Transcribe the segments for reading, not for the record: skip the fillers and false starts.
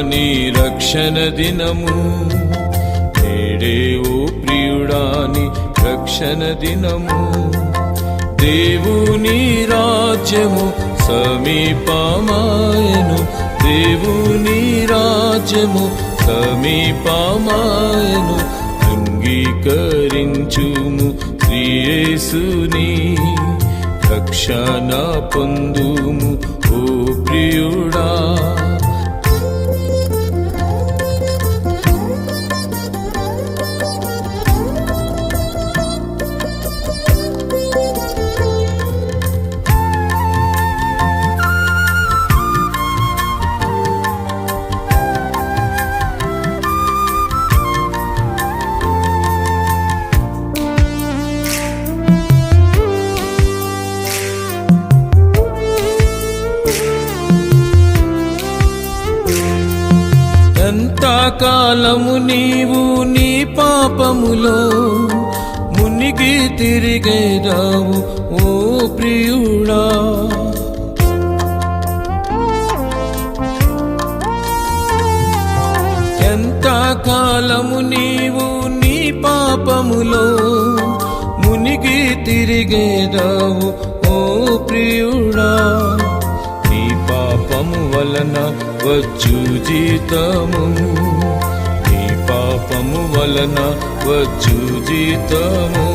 నీ రక్షణ దినము, నేడే ఓ ప్రియుడా నీ రక్షణ దినము. దేవుని రాజ్యము సమీపమాయెను, దేవుని రాజ్యము సమీపమాయెను. అంగీకరించుము యేసుని, రక్షణ పొందుము ఓ ప్రియుడా. ఎంతకాలము నీవు నీ పాపములో మునిగి తిరిగేదావు ఓ ప్రియుడా. ఎంతకాలము నీవు నీ పాపములో మునిగి తిరిగేదావు ఓ ప్రియుడా. నీ పాపము వలన వచ్చు జీతము, నీ పాపము వలన వచ్చు జీతము.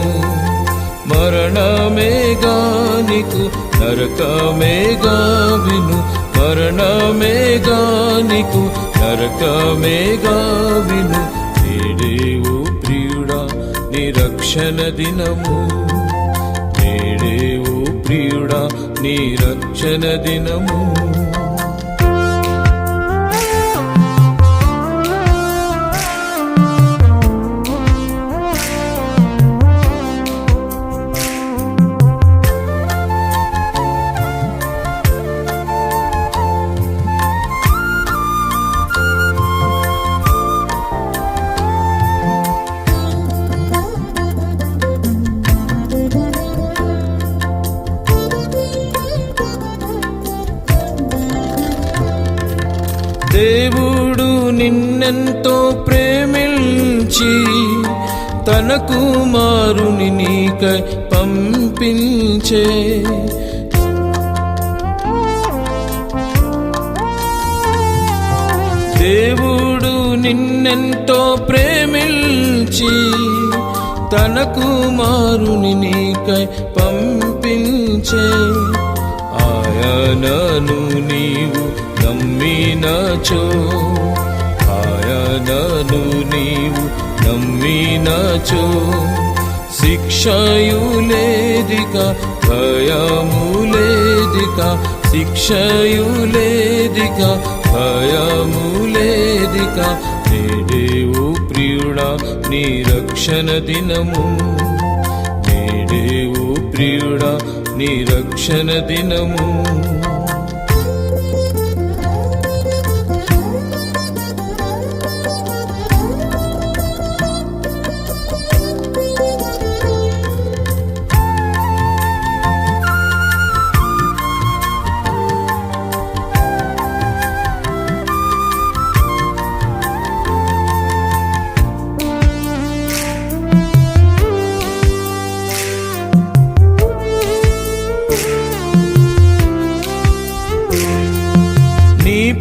మరణమేగా నీకు నరకమేగా విను, మరణమేగా నీకు నరకమేగా విను. నేడే ఓ ప్రియుడా నీ రక్షణ దినము, నేడే ఓ ప్రియుడా నీ రక్షణ దినము. దేవుడు నిన్నెంతో ప్రేమించి తన కుమారుని నీకై పంపించే. దేవుడు నిన్నెంతో ప్రేమించి తన కుమారుని నీకై పంపించే. ఆయనను నీవు నమ్మినచో, ఆయనను నీవు నమ్మినచో, శిక్షయు లేదిక భయము లేదిక, శిక్షయు లేదిక భయము లేదిక. నేడే ఓ ప్రియుడా నీ రక్షణ దినము, నేడే ఓ ప్రియుడా నీ రక్షణ దినము.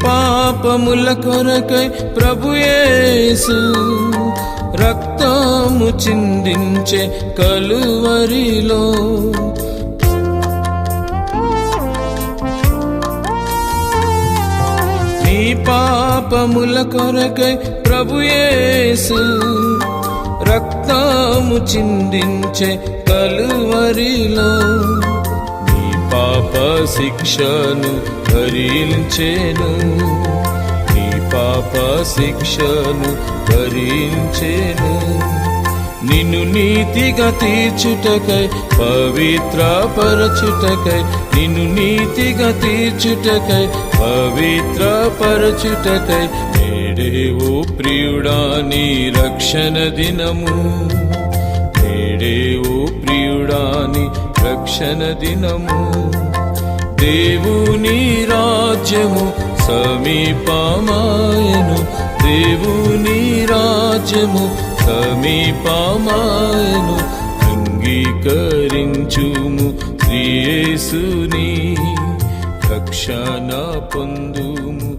పాపముల కొరకై ప్రభు యేసు రక్తము చిందించే కలువరిలో. నీ పాపముల కొరకై ప్రభు యేసు రక్తము చిందించే కలువరిలో. పాప శిక్షను భరించెను, నీ పాప శిక్షను భరించెను. నిన్ను నీతిగా తీర్చుటకై పవిత్రపరచుటకై, నిన్ను నీతిగా తీర్చుటకై పవిత్రపరచుటకై. నేడే ఓ ప్రియుడా నీ రక్షణ దినము, నేడే ఓ ప్రియుడా నీ రక్షణ దినము. దేవుని రాజ్యము సమీపమాయను, దేవుని రాజ్యము సమీపమాయను. అంగీకరించుము యేసుని, రక్షణ పొందుము.